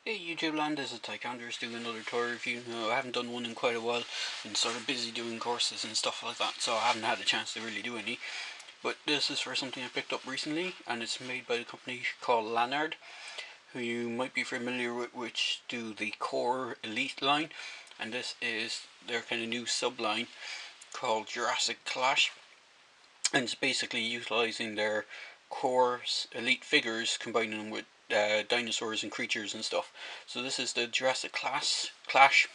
Hey YouTube land, this is Tycanders doing another toy review. I haven't done one in quite a while. Been sort of busy doing courses and stuff like that, so I haven't had a chance to really do any. But this is for something I picked up recently, and it's made by a company called Lanard, who you might be familiar with, which do the Core Elite line. And this is their kind of new sub-line called Jurassic Clash. And it's basically utilising their Core Elite figures, combining them with dinosaurs and creatures and stuff. So this is the Jurassic Clash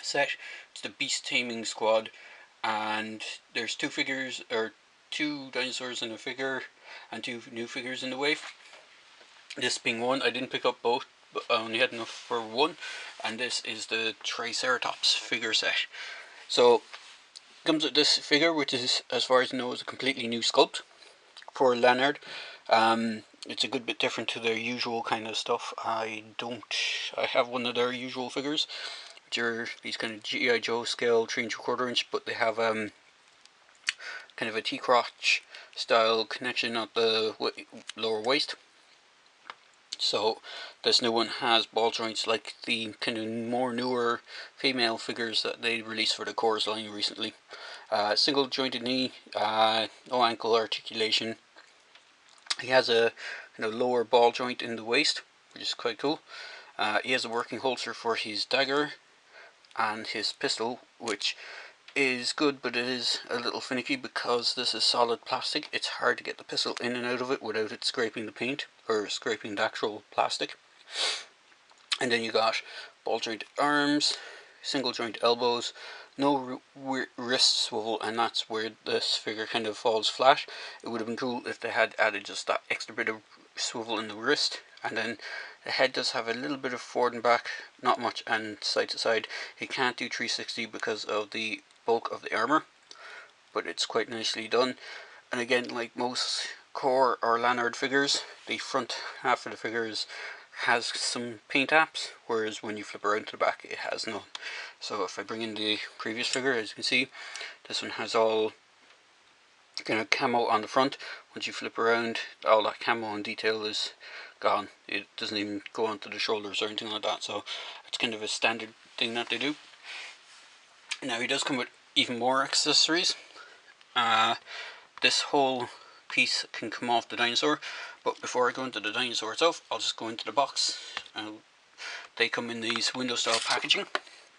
set. It's the Beast Taming Squad, and there's two figures, or two dinosaurs in a figure, and two new figures in the wave. This being one, I didn't pick up both, but I only had enough for one, and this is the Triceratops figure set. So it comes with this figure, which is, as far as I know, is a completely new sculpt for Lanard. It's a good bit different to their usual kind of stuff. I have one of their usual figures, which are these kind of G.I. Joe scale 3 3/4 inch, but they have kind of a T-crotch style connection at the lower waist. So this new one has ball joints like the kind of more newer female figures that they released for the Corps line recently. Single jointed knee, no ankle articulation. He has a kind of lower ball joint in the waist, which is quite cool. He has a working holster for his dagger and his pistol, which is good, but it is a little finicky because this is solid plastic. It's hard to get the pistol in and out of it without it scraping the paint or scraping the actual plastic. And then you got ball joint arms, single joint elbows, no wrist swivel, and that's where this figure kind of falls flat. It would have been cool if they had added just that extra bit of swivel in the wrist. And then the head does have a little bit of forward and back, not much, and side to side. He can't do 360 because of the bulk of the armor, but it's quite nicely done. And again, like most Core or Lanard figures, the front half of the figures has some paint apps, whereas when you flip around to the back it has none. So if I bring in the previous figure, as you can see, this one has all kind of camo on the front. Once you flip around, all that camo and detail is gone. It doesn't even go onto the shoulders or anything like that, so it's kind of a standard thing that they do. Now he does come with even more accessories. This whole piece can come off the dinosaur, but before I go into the dinosaur itself, I'll just go into the box. They come in these window style packaging.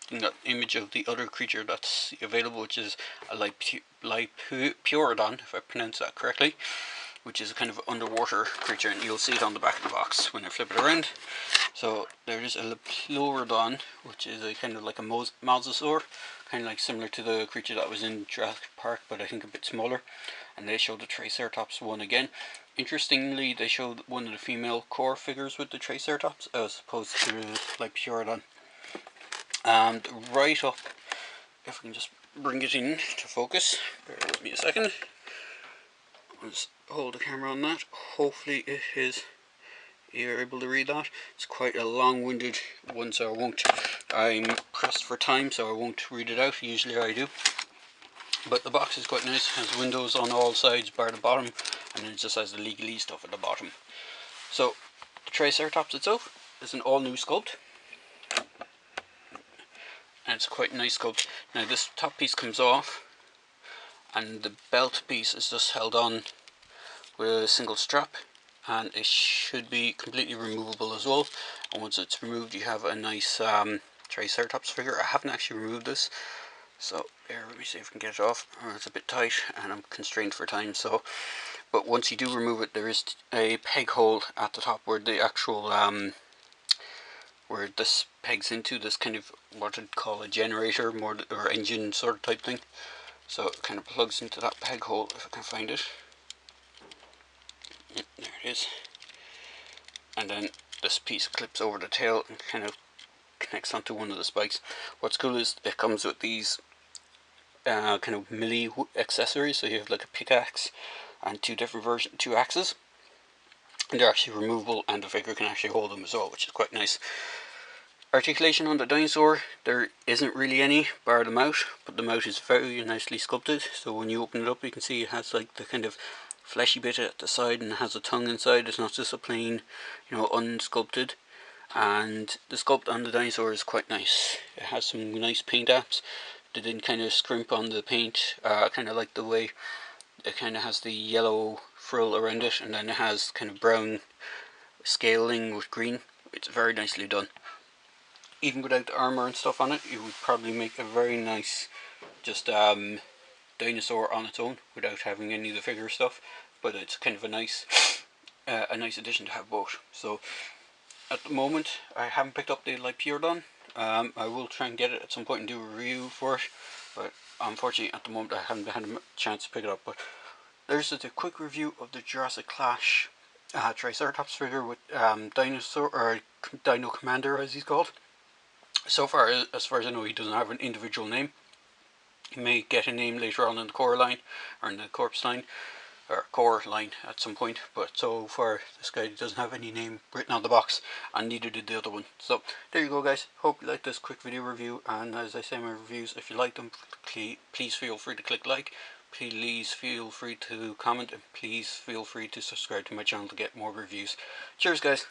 You got an image of the other creature that's available, which is a Lipeurodon, if I pronounce that correctly, which is a kind of underwater creature, and you'll see it on the back of the box when I flip it around. So there is a Lipeurodon, which is a kind of like a mosasaur, kind of like similar to the creature that was in Jurassic Park, but I think a bit smaller. And they showed the Triceratops one again. Interestingly, they showed one of the female Core figures with the Triceratops as opposed to the Lipeurodon. And right up, if we can just bring it in to focus, bear with me a second. I'll just hold the camera on that. Hopefully you're able to read that. It's quite a long-winded one, so I'm pressed for time, so I won't read it out. Usually I do. But the box is quite nice. It has windows on all sides bar the bottom, and then it just has the legalese stuff at the bottom. So the Triceratops itself is an all new sculpt, and it's quite a nice sculpt. Now this top piece comes off, and the belt piece is just held on with a single strap, and it should be completely removable as well. And once it's removed, you have a nice Triceratops figure. I haven't actually removed this, so let me see if I can get it off. It's a bit tight and I'm constrained for time. So, but once you do remove it, there is a peg hole at the top where the actual where this pegs into, this kind of what I'd call a generator, or engine sort of type thing. So it kind of plugs into that peg hole, if I can find it. There it is. And then this piece clips over the tail and kind of connects onto one of the spikes. What's cool is it comes with these kind of melee accessories. So you have like a pickaxe and two axes, and they're actually removable, and the figure can actually hold them as well, which is quite nice. Articulation on the dinosaur, there isn't really any, bar the mouth, but the mouth is very nicely sculpted. So when you open it up, you can see it has like the kind of fleshy bit at the side, and it has a tongue inside. It's not just a plain, unsculpted. and the sculpt on the dinosaur is quite nice. It has some nice paint apps. They didn't kind of scrimp on the paint. I kind of like the way it kind of has the yellow frill around it, and then it has kind of brown scaling with green. It's very nicely done. Even without the armor and stuff on it, it would probably make a very nice just dinosaur on its own without having any of the figure stuff. But it's kind of a nice addition to have both. So at the moment, I haven't picked up the Lipeurodon. I will try and get it at some point and do a review for it, but unfortunately at the moment I haven't had a chance to pick it up. But there's a quick review of the Jurassic Clash Triceratops figure with Dinosaur, or Dino Commander as he's called. So far, as far as I know, he doesn't have an individual name. He may get a name later on in the core line, or in the corpse line, or core line at some point, but so far this guy doesn't have any name written on the box, and neither did the other one. So there you go, guys. Hope you like this quick video review, and as I say in my reviews, if you like them, please feel free to click like, please feel free to comment, and please feel free to subscribe to my channel to get more reviews. Cheers, guys.